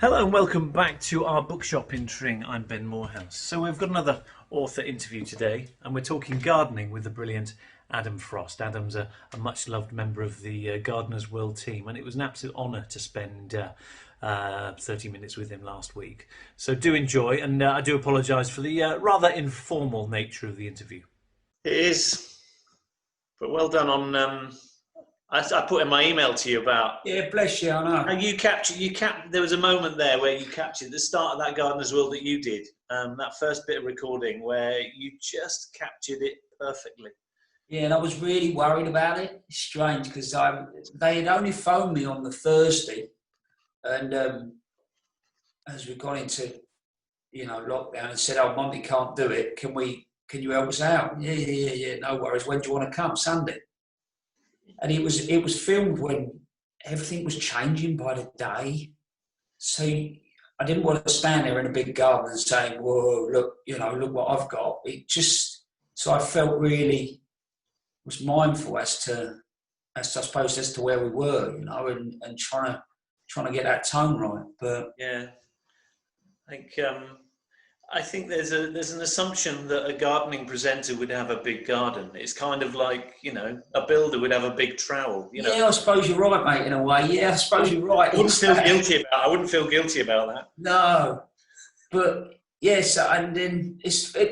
Hello and welcome back to our bookshop in Tring. I'm Ben Moorhouse. So we've got another author interview today, and we're talking gardening with the brilliant Adam Frost. Adam's a much loved member of the Gardeners World team, and it was an absolute honour to spend 30 minutes with him last week. So do enjoy, and I do apologise for the rather informal nature of the interview. It is, but well done on. I put in my email to you about. Yeah, bless you, I know. And you captured. There was a moment there where you captured the start of that Gardener's World that you did. That first bit of recording where you just captured it perfectly. Yeah, and I was really worried about it. It's strange because they had only phoned me on the Thursday, and as we got into lockdown, and said, "Oh, Monday can't do it. Can you help us out?" Yeah. No worries. When do you want to come? Sunday. And it was filmed when everything was changing by the day. So I didn't want to stand there in a big garden and saying, "Whoa, look what I've got." So I felt really was mindful as to I suppose as to where we were, and trying to get that tone right. But yeah, I think there's an assumption that a gardening presenter would have a big garden. It's kind of like, a builder would have a big trowel. Yeah, I suppose you're right, mate, in a way. Yeah, I suppose you're right. I wouldn't feel guilty about that. No, but yes, and then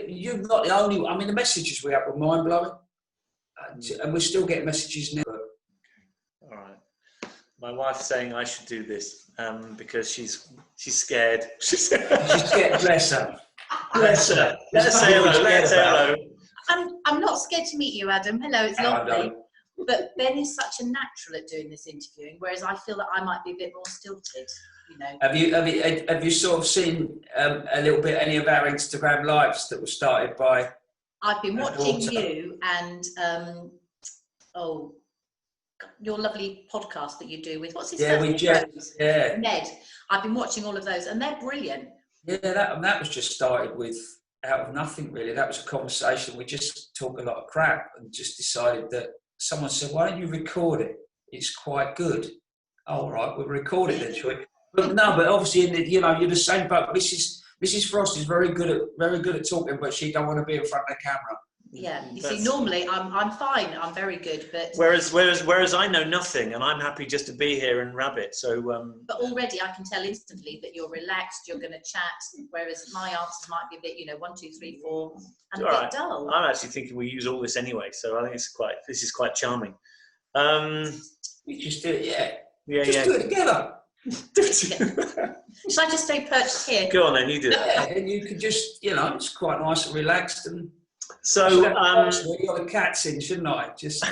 you're not the only. I mean, the messages we have were mind blowing, and we're still getting messages now. All right, my wife's saying I should do this because she's scared. She's scared. Bless her. Bless her. Let's say hello. Let's say hello. I'm not scared to meet you, Adam. Hello, it's lovely. But Ben is such a natural at doing this interviewing, whereas I feel that I might be a bit more stilted. Have you sort of seen a little bit any of our Instagram lives that were started by? I've been watching you and your lovely podcast that you do with what's his name? Ned. I've been watching all of those, and they're brilliant. Yeah, that was just started with out of nothing, really. That was a conversation. We just talk a lot of crap and just decided that someone said, "Why don't you record it? It's quite good." Oh, all right, we'll record it then, shall we? But obviously, you're the same boat. Mrs. Frost is very good at talking, but she don't want to be in front of the camera. Yeah, you see, normally I'm fine. I'm very good, but whereas I know nothing, and I'm happy just to be here and rabbit. So, but already I can tell instantly that you're relaxed. You're going to chat, whereas my answers might be a bit, 1, 2, 3, 4, and a bit dull. I'm actually thinking we use all this anyway, so I think this is quite charming. We just do it, yeah. Do it together. Shall I just stay perched here? Go on then, you do it. Yeah, and you could just, it's quite nice and relaxed and. So, you got the cats in, shouldn't I? Just.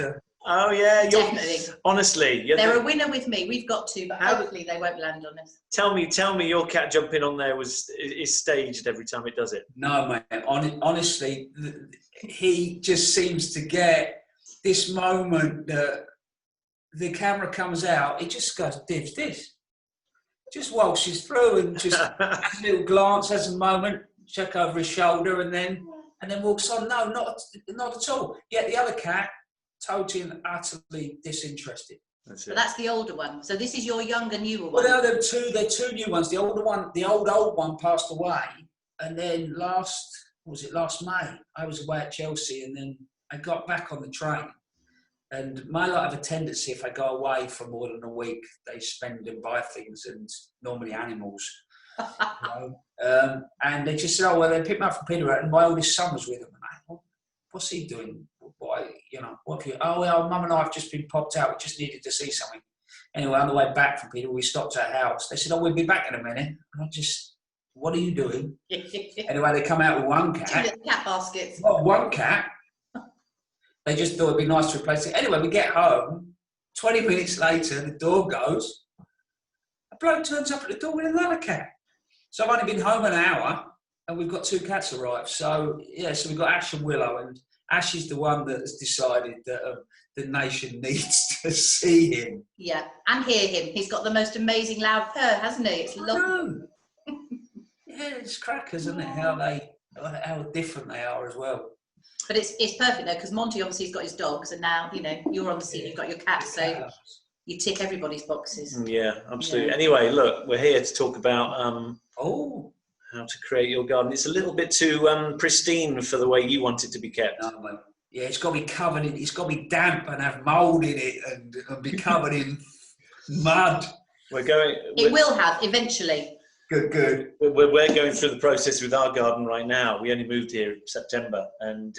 Oh yeah, definitely. Honestly, they're a winner with me. We've got two, but hopefully they won't land on us. Tell me, your cat jumping on there is staged every time it does it. No, man. Honestly, he just seems to get this moment that the camera comes out. He just goes, "This." Just waltzes through and just has a little glance, has a moment, check over his shoulder, and then walks on. No, not at all. Yet the other cat, totally and utterly disinterested. That's the older one. So this is your younger, newer one. Well, no, they're two new ones. The older one, the old one passed away, and then last May, I was away at Chelsea, and then I got back on the train. And my lot have a tendency, if I go away for more than a week, they spend and buy things, and normally animals. And they just said, "Oh, well, they picked me up from Peterborough, and my oldest son was with them." And I thought, "What's he doing? Why, what can you?" "Oh, well, Mum and I have just been popped out. We just needed to see something." Anyway, on the way back from Peterborough, we stopped at a house. They said, "Oh, we'll be back in a minute." And I just, "What are you doing?" Anyway, they come out with one cat. 2 little cat baskets. Well, one cat. They just thought it'd be nice to replace it. Anyway, we get home. 20 minutes later, the door goes. A bloke turns up at the door with another cat. So I've only been home an hour, and we've got 2 cats arrived. So so we've got Ash and Willow, and Ash is the one that has decided that the nation needs to see him. Yeah, and hear him. He's got the most amazing loud purr, hasn't he? It's lovely. Yeah, it's crackers, isn't it? How different they are as well. But it's perfect though, because Monty obviously has got his dogs, and now you're on the scene. You've got your cat, so you tick everybody's boxes. Yeah, absolutely. Yeah. Anyway, look, we're here to talk about how to create your garden. It's a little bit too pristine for the way you want it to be kept. No, mate. Yeah, it's got to be covered in. It's got to be damp and have mould in it, and be covered in mud. It will have eventually. Good. We're going through the process with our garden right now. We only moved here in September, and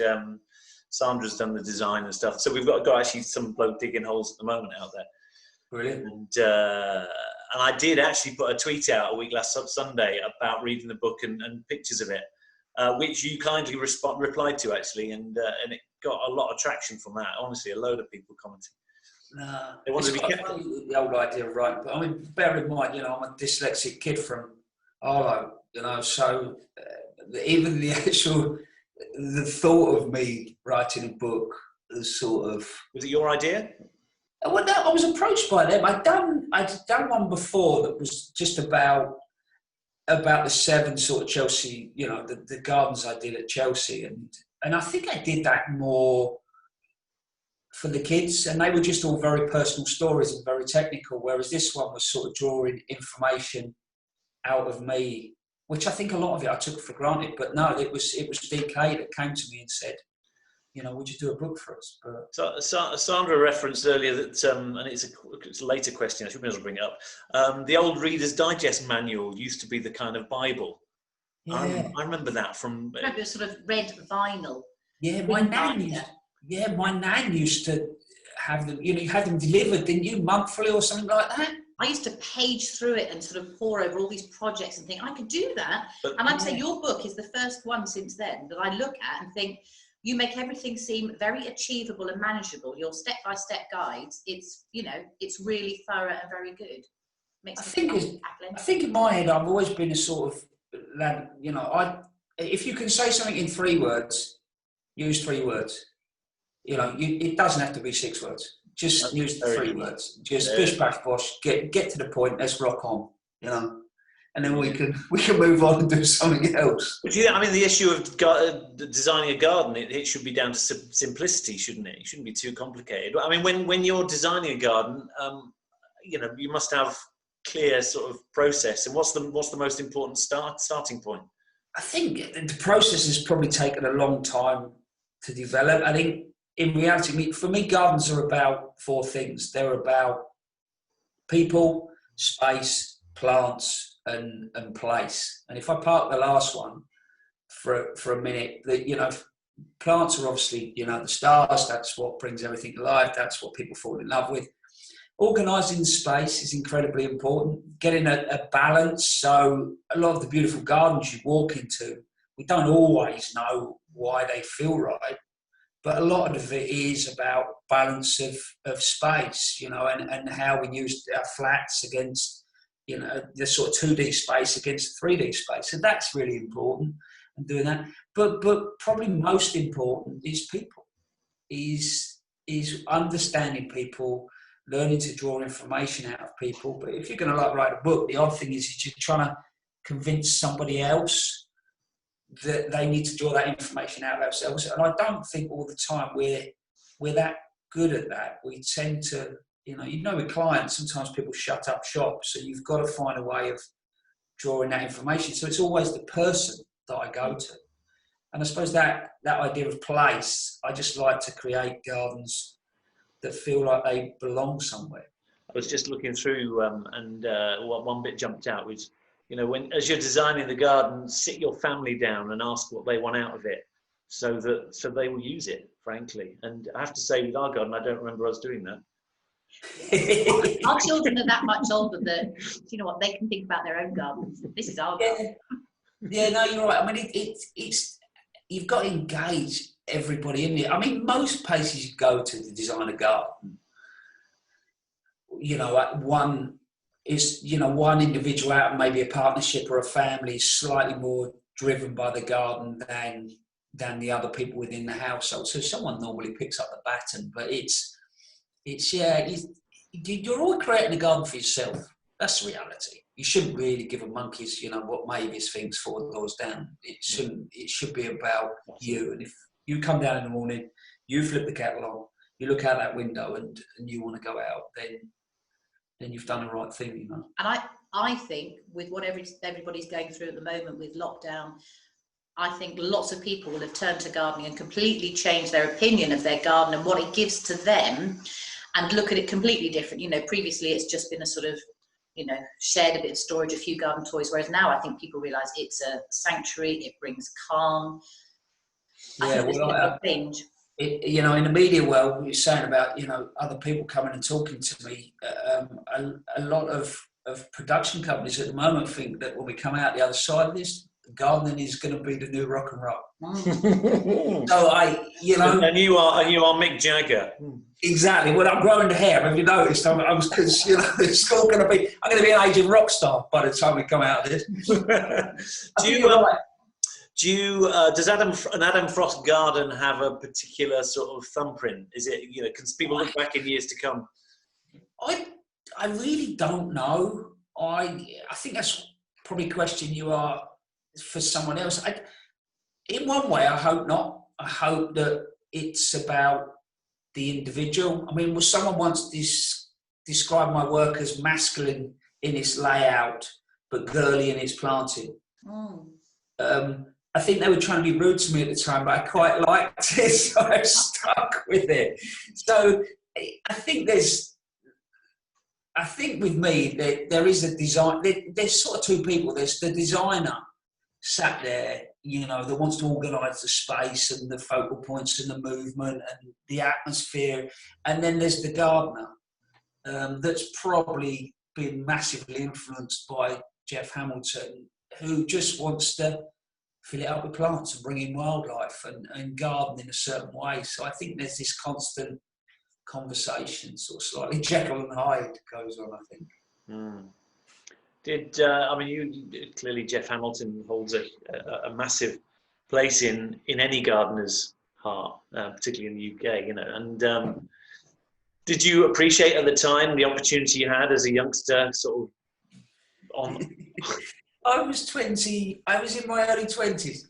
Sandra's done the design and stuff. So we've got actually some bloke digging holes at the moment out there. Brilliant. And I did actually put a tweet out a week last Sunday about reading the book and pictures of it, which you kindly replied to actually, and it got a lot of traction from that. Honestly, a load of people commenting. They wanted to be kept. The old idea of writing, but I mean, bear in mind, you know, I'm a dyslexic kid from Arlo, you know, so even the thought of me writing a book is sort of. Was it your idea? Well, no, I was approached by them. I'd done one before that was just about the 7 sort of Chelsea, you know, the gardens I did at Chelsea, and I think I did that more for the kids, and they were just all very personal stories and very technical, whereas this one was sort of drawing information out of me, which I think a lot of it I took for granted. But no, it was DK that came to me and said, you know, would you do a book for us? But so Sandra referenced earlier that, and it's a later question, I should be able to bring it up. The old Reader's Digest manual used to be the kind of Bible. yeah, I remember that from. Remember, sort of red vinyl. yeah, my nan used to have them. You know, you had them delivered, didn't you, monthly or something like that? I used to page through it and sort of pore over all these projects and think, I could do that. And I'd say your book is the first one since then that I look at and think, you make everything seem very achievable and manageable. Your step-by-step guides, it's, you know, it's really thorough and very good. I think in my head, I've always been a sort of lad, you know, if you can say something in 3 words, use 3 words. You know, it doesn't have to be 6 words. Just use 3 words. Just bish bash bosh. Get to the point. Let's rock on. You know, and then we can move on and do something else. But yeah, I mean, the issue of designing a garden, it should be down to simplicity, shouldn't it? It shouldn't be too complicated. I mean, when you're designing a garden, you know, you must have clear sort of process. And what's the most important starting point? I think the process has probably taken a long time to develop. I think in reality, for me, gardens are about 4 things. They're about people, space, plants, and place. And if I park the last one for a minute, you know, plants are obviously, you know, the stars. That's what brings everything to life. That's what people fall in love with. Organising space is incredibly important. Getting a balance. So a lot of the beautiful gardens you walk into, we don't always know why they feel right, but a lot of it is about balance of space, you know, and how we use our flats against, you know, the sort of 2D space against 3D space. So that's really important, and doing that. But probably most important is people, is understanding people, learning to draw information out of people. But if you're going to like write a book, the odd thing is you're trying to convince somebody else that they need to draw that information out of themselves. And I don't think all the time we're that good at that. We tend to, you know, with clients, sometimes people shut up shop. So you've got to find a way of drawing that information. So it's always the person that I go to. And I suppose that idea of place, I just like to create gardens that feel like they belong somewhere. I was just looking through and one bit jumped out, which, you know, as you're designing the garden, sit your family down and ask what they want out of it, so they will use it, frankly. And I have to say, with our garden, I don't remember us doing that. Our children are that much older that, you know what, they can think about their own gardens. This is our garden. Yeah, no, you're right. I mean, it's you've got to engage everybody in it. I mean, most places you go to design a garden, you know, one individual out and maybe a partnership or a family is slightly more driven by the garden than the other people within the household. So someone normally picks up the baton, but you're all creating a garden for yourself. That's the reality. You shouldn't really give a monkey's, you know, what Mavis thinks 4 doors down. It should be about you. And if you come down in the morning, you flip the kettle on, you look out that window and you want to go out, then then you've done the right thing, you know. And I think with what everybody's going through at the moment with lockdown, I think lots of people will have turned to gardening and completely changed their opinion of their garden and what it gives to them, and look at it completely different. You know, previously it's just been a sort of, you know, shared a bit of storage, a few garden toys, whereas now I think people realise it's a sanctuary, it brings calm. I think there's been a change. You know, in the media world, you're saying about, you know, other people coming and talking to me. A lot of production companies at the moment think that when we come out the other side of this, gardening is going to be the new rock and roll. So you know, and you are Mick Jagger. Exactly. Well, I'm growing the hair. Have you noticed? I was, because you know, it's all going to be. I'm going to be an aging rock star by the time we come out of this. Does an Adam Frost garden have a particular sort of thumbprint? Is it, you know, can people look back in years to come? I really don't know. I think that's probably a question you are for someone else. In one way, I hope not. I hope that it's about the individual. I mean, was someone once described my work as masculine in its layout, but girly in its planting. I think they were trying to be rude to me at the time, but I quite liked it, so I stuck with it. So I think with me, there is a design. There's sort of two people. There's the designer sat there, you know, that wants to organise the space and the focal points and the movement and the atmosphere. And then there's the gardener that's probably been massively influenced by Jeff Hamilton, who just wants to fill it up with plants and bring in wildlife and garden in a certain way. So I think there's this constant conversation, sort of slightly Jekyll and Hyde goes on, I think. Clearly Jeff Hamilton holds a massive place in any gardener's heart, particularly in the UK, you know. And did you appreciate at the time the opportunity you had as a youngster, sort of on? I was 20. I was in my early 20s.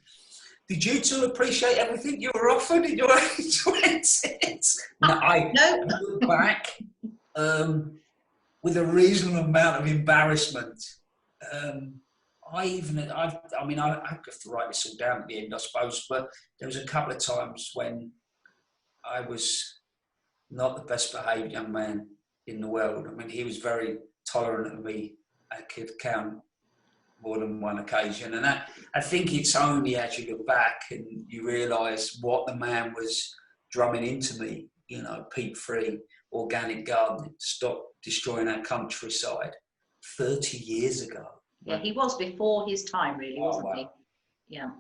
Did you two appreciate everything you were offered in your early 20s? No, I look back with a reasonable amount of embarrassment. I have to write this all down at the end, I suppose, but there was a couple of times when I was not the best behaved young man in the world. I mean, he was very tolerant of me. I could count more than one occasion, and I think it's only as you look back and you realise what the man was drumming into me, you know, peat-free, organic gardening, stop destroying our countryside 30 years ago. Yeah, he was before his time, really, wasn't he? Yeah.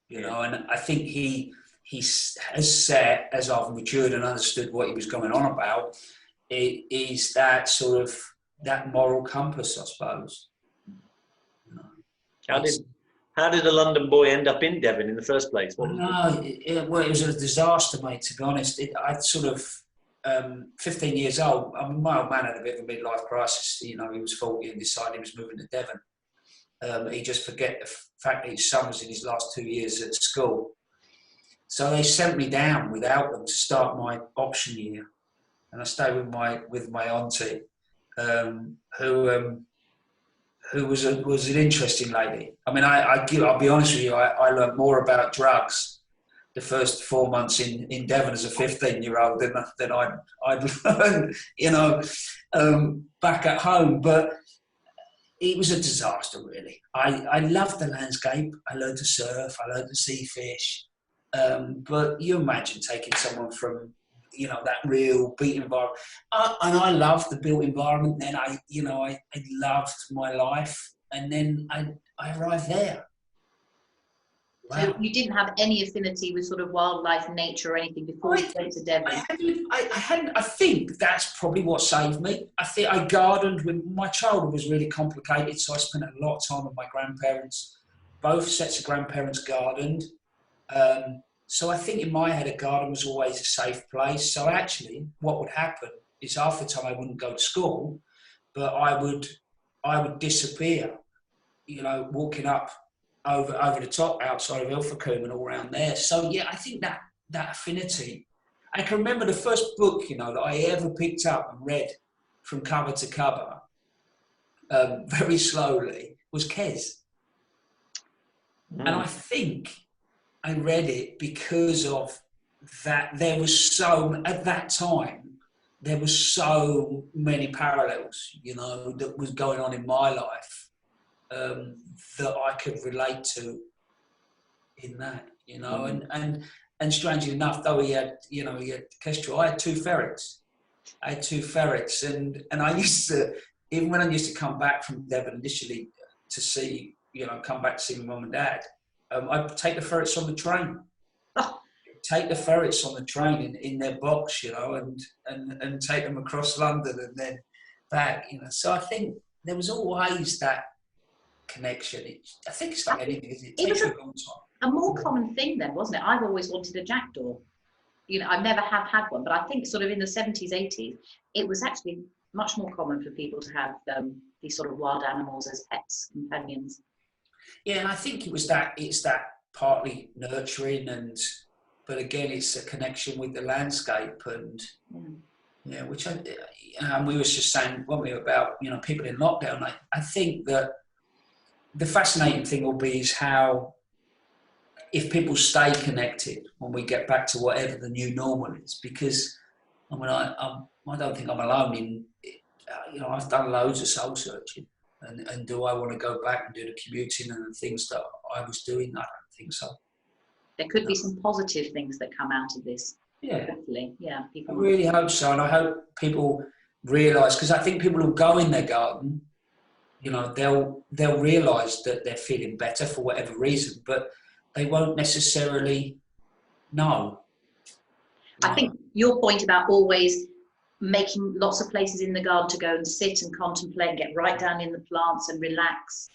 You know, and I think he has set, as I've matured and understood what he was going on about, it is that sort of, that moral compass, I suppose. How did a London boy end up in Devon in the first place? It was a disaster, mate, to be honest. I'd sort of, 15 years old, I mean, my old man had a bit of a midlife crisis. You know, he was 40 and decided he was moving to Devon. He just forget the fact that his son was in his last 2 years at school. So they sent me down without them to start my option year. And I stayed with my auntie, who was an interesting lady. I mean, I'll be honest with you, I learned more about drugs the first 4 months in Devon as a 15-year-old than I'd learned, you know, back at home. But it was a disaster, really. I loved the landscape. I learned to surf. I learned to see fish. But you imagine taking someone from, you know, that real beat environment. And I loved the built environment. Then I loved my life. And then I arrived there. Wow. So you didn't have any affinity with sort of wildlife, nature or anything before you went to Devon? I think that's probably what saved me. I think I gardened when my childhood was really complicated. So I spent a lot of time with my grandparents. Both sets of grandparents gardened. So I think in my head, a garden was always a safe place. So actually, what would happen is half the time I wouldn't go to school, but I would disappear, you know, walking up over the top outside of Ilfracombe and all around there. So yeah, I think that affinity. I can remember the first book, you know, that I ever picked up and read from cover to cover, very slowly, was Kes. And I think I read it because of that. There was at that time, there was so many parallels, you know, that was going on in my life that I could relate to in that, you know. And strangely enough, though he had Kestrel, I had two ferrets. And I used to, even when I used to come back from Devon initially to see, you know, come back to see my mum and dad, I'd take the ferrets on the train. Take the ferrets on the train in their box, you know, and take them across London and then back, you know. So I think there was always that connection. I think it's like anything, it takes a long time. A more common thing then, wasn't it? I've always wanted a jackdaw. You know, I never have had one, but I think sort of in the 70s, 80s, it was actually much more common for people to have these sort of wild animals as pets, companions. Yeah, and I think it's that partly nurturing but again, it's a connection with the landscape and which and we was just saying, weren't we, about, you know, people in lockdown. I think that the fascinating thing will be is how, if people stay connected when we get back to whatever the new normal is, because I mean, I don't think I'm alone in, you know, I've done loads of soul searching, and do I want to go back and do the commuting and the things that I was doing? I don't think so. There could be some positive things that come out of this. Yeah. Hopefully, yeah. I really hope so, and I hope people realise, because I think people who go in their garden, you know, they'll realise that they're feeling better for whatever reason, but they won't necessarily know. I think your point about always making lots of places in the garden to go and sit and contemplate and get right down in the plants and relax,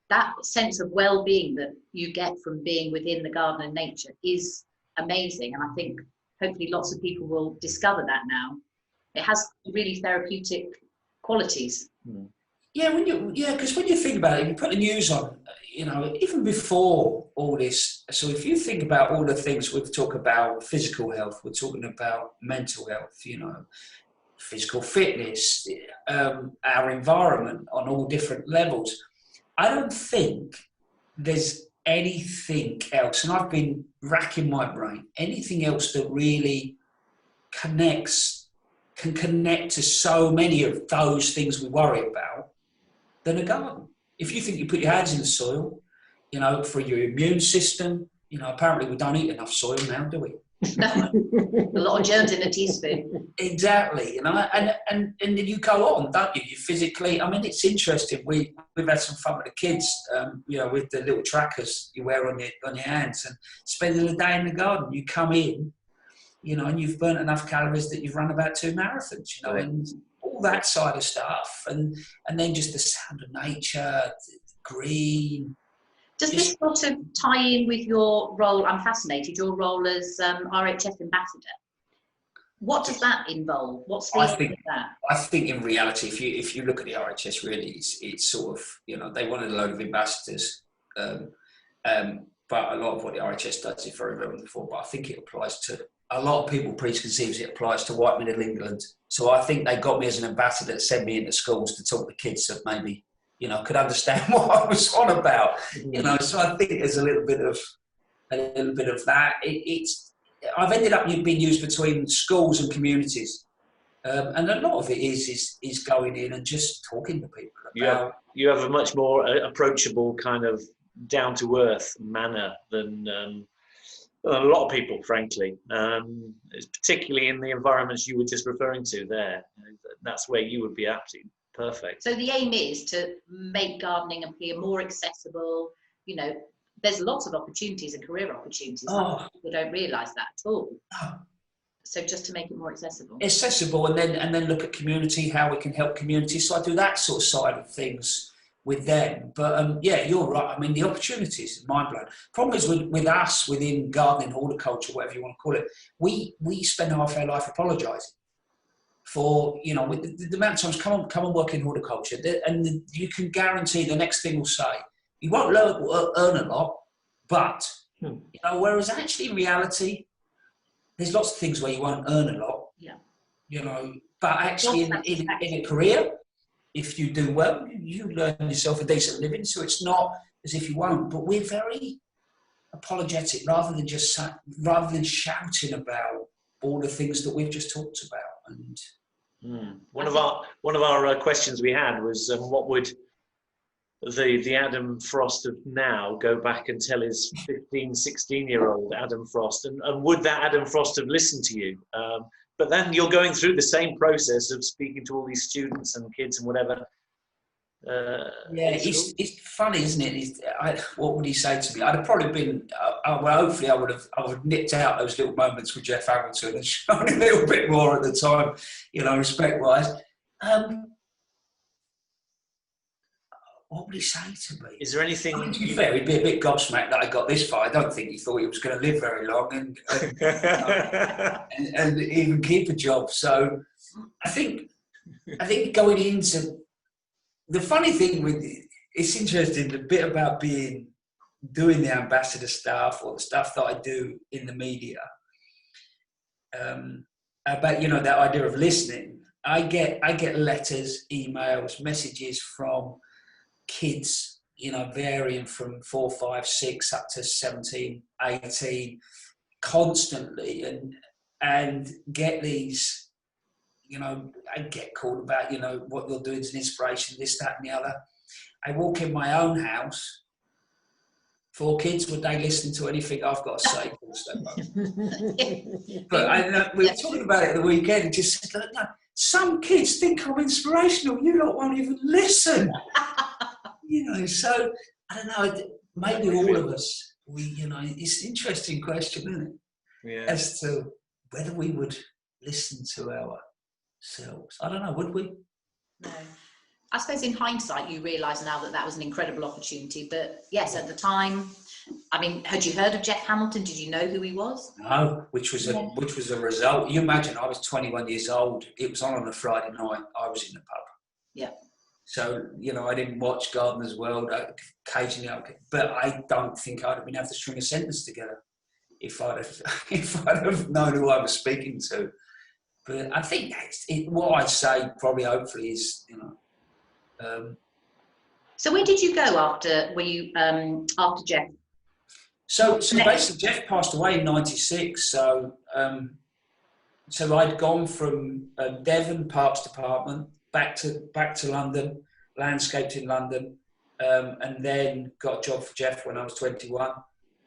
that sense of well-being that you get from being within the garden and nature is amazing. And I think hopefully lots of people will discover that now. It has really therapeutic qualities. Yeah, because when you think about it, you put the news on, you know, even before all this. So if you think about all the things we've talked about, physical health, we're talking about mental health, you know, physical fitness, our environment on all different levels. I don't think there's anything else, and I've been racking my brain, anything else that really can connect to so many of those things we worry about than a garden. If you think you put your hands in the soil, you know, for your immune system, you know, apparently we don't eat enough soil now, do we? A lot of germs in a teaspoon. Exactly, you know, and then you go on, don't you? You physically, I mean, it's interesting. We've had some fun with the kids, you know, with the little trackers you wear on your hands, and spending the day in the garden. You come in, you know, and you've burnt enough calories that you've run about 2 marathons, you know, and all that side of stuff, and then just the sound of nature, the green. Does this sort of tie in with your role? I'm fascinated, your role as RHS ambassador. What does that involve? What's the aim of that? I think in reality, if you look at the RHS, really, it's sort of, you know, they wanted a load of ambassadors, but a lot of what the RHS does is very, very wonderful. But I think it applies to a lot of people. Preconceived it applies to white middle England. So I think they got me as an ambassador to send me into schools to talk to kids that maybe, you know, could understand what I was on about. You know, so I think there's a little bit of that. I've ended up being used between schools and communities, and a lot of it is going in and just talking to people about. You have a much more approachable kind of down to earth manner than a lot of people, frankly. Particularly in the environments you were just referring to there. That's where you would be absolutely perfect. So the aim is to make gardening appear more accessible. You know, there's lots of opportunities and career opportunities. People don't realise that at all. So just to make it more accessible. Accessible, and then look at community, how we can help communities. So I do that sort of side of things with them. But yeah, you're right. I mean, the opportunities, mind blowing. Problem is with us within gardening, horticulture, whatever you want to call it, we spend half our life apologising for, you know, with the amount of times, come and work in horticulture, and you can guarantee the next thing will say, you won't earn a lot, but, you know, whereas actually in reality, there's lots of things where you won't earn a lot. Yeah. You know, But actually, in a career, if you do well, you learn yourself a decent living. So it's not as if you won't. But we're very apologetic, rather than shouting about all the things that we've just talked about. And one of our questions we had was, what would the Adam Frost of now go back and tell his 15, 16-year-old Adam Frost, and would that Adam Frost have listened to you? But then you're going through the same process of speaking to all these students and kids and whatever. It's funny, isn't it? What would he say to me? I'd have probably been, well, hopefully I would have nipped out those little moments with Jeff Hamilton and shown a little bit more at the time, respect-wise. What would he say to me? Is there anything... To be fair, he'd be a bit gobsmacked that I got this far. I don't think he thought he was going to live very long and even keep a job. So I think going into... The funny thing it's interesting, the bit about doing the ambassador stuff or the stuff that I do in the media, about, that idea of listening. I get letters, emails, messages from kids, varying from 4, 5, 6 up to 17, 18, constantly, and get these, I get called about, what you're doing is an inspiration, this, that, and the other. I walk in my own house. 4 kids, would they listen to anything I've got to say? But we were talking about it at the weekend and just said, look, no, some kids think I'm inspirational. You lot won't even listen. So I don't know. Maybe all of us. It's an interesting question, isn't it? Yeah. As to whether we would listen to ourselves. I don't know. Would we? No. I suppose in hindsight, you realise now that was an incredible opportunity. But yes, at the time, had you heard of Jeff Hamilton? Did you know who he was? No, which was a result. You imagine, I was 21 years old. It was on a Friday night. I was in the pub. Yeah. So, I didn't watch Gardener's World occasionally, but I don't think I'd have been able to string a sentence together if I'd have known who I was speaking to. But I think what I'd say, probably, hopefully, is, So where did you go after Jeff? So basically, Jeff passed away in '96. So I'd gone from Devon Parks Department back to London, landscaped in London, and then got a job for Jeff when I was 21.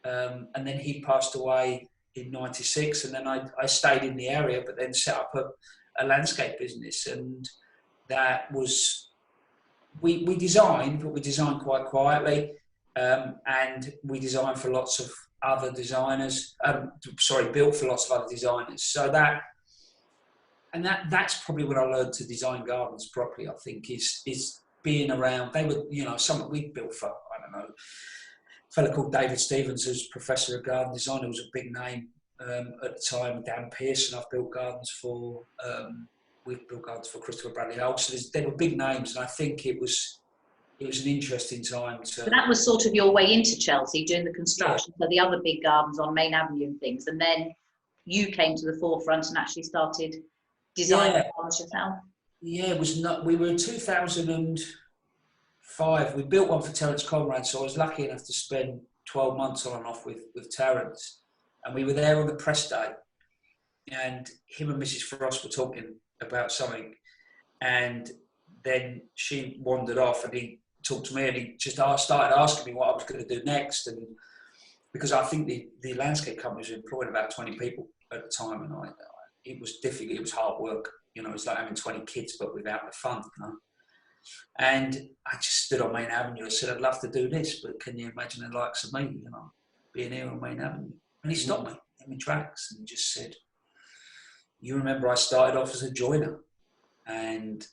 And then he passed away in '96, and then I stayed in the area, but then set up a landscape business, and that was we designed, but we designed quite quietly, and we designed for lots of other designers. Built for lots of other designers. So that's probably when I learned to design gardens properly. I think is being around. They were, something we built for, I don't know, a fellow called David Stevens, who's professor of garden design, who was a big name at the time. Dan Pearson, I've built gardens for. We've built gardens for Christopher Bradley Hull. So they were big names, and I think it was an interesting time to. So that was sort of your way into Chelsea, doing the construction for the other big gardens on Main Avenue and things, and then you came to the forefront and actually started designing gardens yourself. Yeah, it was not. We were in 2005. We built one for Terence Conrad, so I was lucky enough to spend 12 months on and off with Terence, and we were there on the press day, and him and Mrs. Frost were talking about something, and then she wandered off, and he talked to me, and he just started asking me what I was going to do next, and because I think the landscape companies were employing about 20 people at the time, and it was difficult, it was hard work, it's like having 20 kids but without the fun, and I just stood on Main Avenue and said, I'd love to do this, but can you imagine the likes of me, being here on Main Avenue? And he stopped me in my tracks and just said, you remember I started off as a joiner, and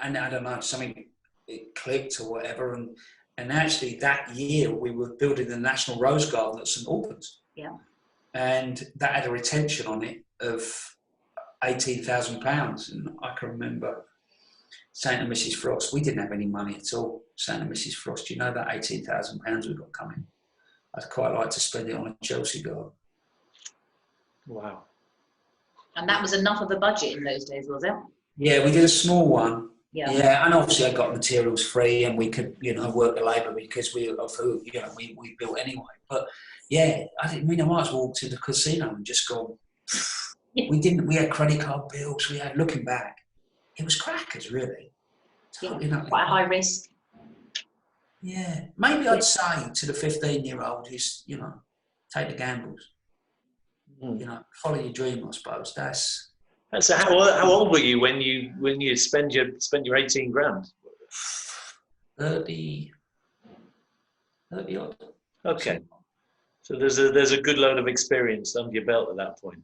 I don't know, something, it clicked or whatever, and actually that year we were building the National Rose Garden at St Albans. Yeah. And that had a retention on it of £18,000, and I can remember saying to Mrs. Frost, we didn't have any money at all, saying to Mrs. Frost, that £18,000 we've got coming, I'd quite like to spend it on a Chelsea garden. Wow. And that was enough of a budget in those days, was it? Yeah, we did a small one. Yeah. Yeah, and obviously I got materials free, and we could, work the labour because we built anyway. But yeah, I might as well walk to the casino and just go. We had credit card bills. We had, looking back, it was crackers, really. Yeah, quite a high risk. Yeah, maybe I'd say to the 15-year-old who's, take the gambles. Follow your dream, I suppose. So how old were you when you spent your 18 grand? 30 odd. Okay, so there's a good load of experience under your belt at that point.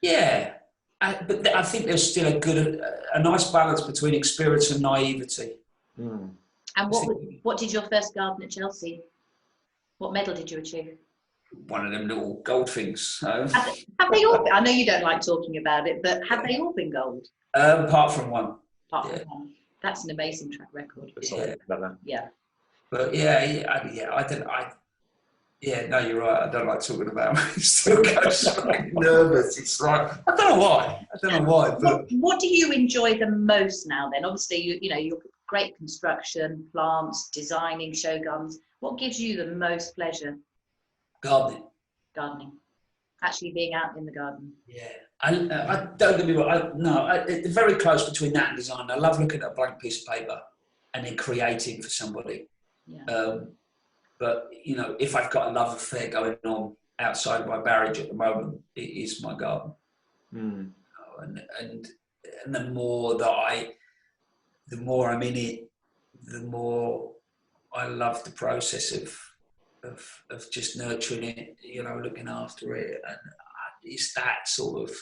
Yeah, but I think there's still a nice balance between experience and naivety. Mm. And what did your first garden at Chelsea? What medal did you achieve? One of them little gold things. So. Have they all been, I know you don't like talking about it, but have they all been gold? Apart from one. Apart from one. That's an amazing track record. Yeah. But no, you're right. I don't like talking about it. I still get so nervous. It's like, I don't know why. But what do you enjoy the most now then? Obviously, you're great construction, plants, designing, show gardens. What gives you the most pleasure? Gardening. Actually being out in the garden. Yeah. I don't get me wrong. It's very close between that and design. I love looking at a blank piece of paper and then creating for somebody. Yeah. But if I've got a love affair going on outside my barrage at the moment, it is my garden. Mm. And the more I'm in it, the more I love the process of just nurturing it, looking after it, and it's that sort of,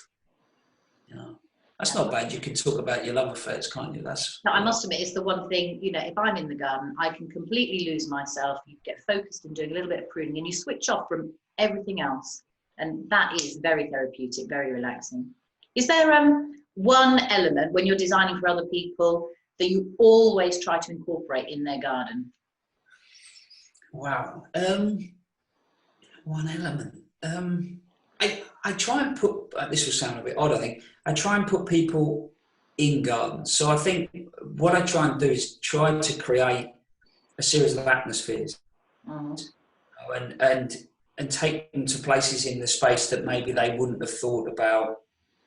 that's not bad. You can talk about your love affairs, can't you? No, I must admit, it's the one thing, if I'm in the garden, I can completely lose myself. You get focused in doing a little bit of pruning and you switch off from everything else. And that is very therapeutic, very relaxing. Is there one element when you're designing for other people that you always try to incorporate in their garden? Wow. One element. I try and put, this will sound a bit odd, I think, I try and put people in gardens. So I think what I try and do is try to create a series of atmospheres and take them to places in the space that maybe they wouldn't have thought about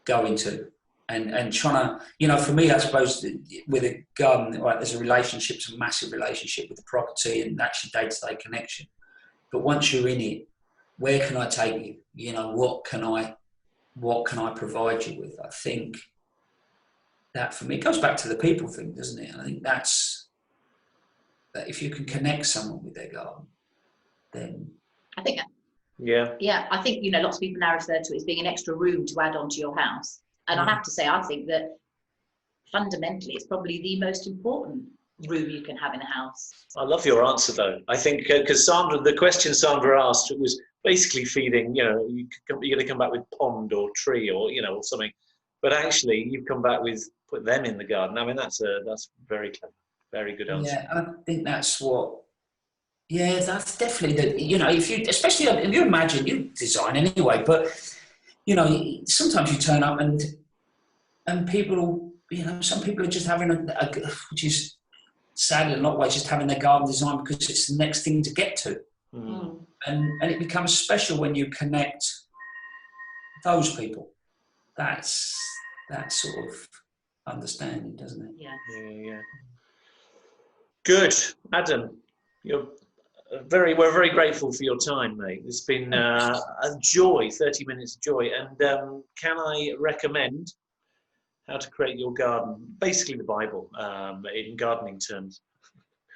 going to. And trying to, for me, I suppose with a garden, right, there's a relationship, it's a massive relationship with the property and actually day-to-day connection. But once you're in it, where can I take you? What can I provide you with? I think that for me, it goes back to the people thing, doesn't it? I think that if you can connect someone with their garden, then I think. Yeah. I think lots of people now refer to it as being an extra room to add onto your house. And I have to say, I think that fundamentally it's probably the most important room you can have in a house. I love your answer though. I think because the question Sandra asked was basically feeding, you're going to come back with pond or tree or, or something. But actually you've come back with put them in the garden. I mean, that's very clever. Very good answer. Yeah, I think that's that's definitely especially if you imagine, you design anyway, but sometimes you turn up and people, some people are just having which is sadly in a lot of ways just having their garden designed because it's the next thing to get to. Mm. And it becomes special when you connect those people. That's that sort of understanding, doesn't it? Yeah. Good. Adam, we're very grateful for your time, mate. It's been a joy, 30 minutes of joy. And can I recommend how to create your garden? Basically the Bible, in gardening terms.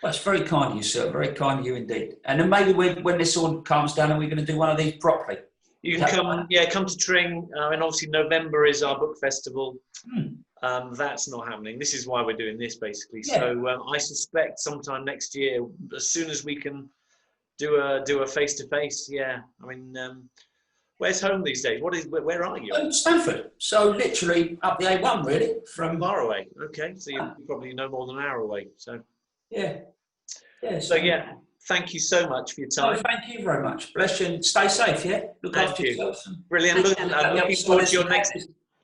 Well, it's very kind of you, sir. Very kind of you indeed. And then maybe when this all calms down and we're going to do one of these properly. You can come to Tring. And obviously November is our book festival. That's not happening. This is why we're doing this, basically. Yeah. So I suspect sometime next year, as soon as we can do a face-to-face. Yeah. I mean, where's home these days? Where are you? Stanford. So literally up the A1, really. From far away. Okay. So you're probably no more than an hour away. So. Yeah. So thank you so much for your time. No, thank you very much. Bless you and stay safe, yeah? Look after yourself. Brilliant. Looking forward to your next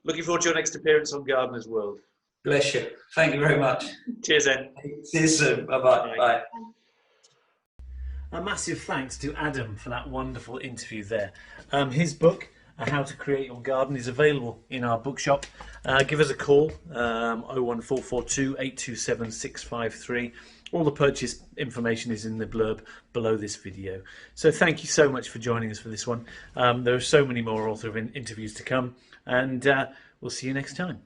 Looking forward to your next appearance on Gardener's World. Bless you. Thank you very much. Cheers, then. See you soon. Bye-bye. Bye. A massive thanks to Adam for that wonderful interview there. His book, How to Create Your Garden, is available in our bookshop. Give us a call, 01442 827 653. All the purchase information is in the blurb below this video. So thank you so much for joining us for this one. There are so many more author interviews to come, and we'll see you next time.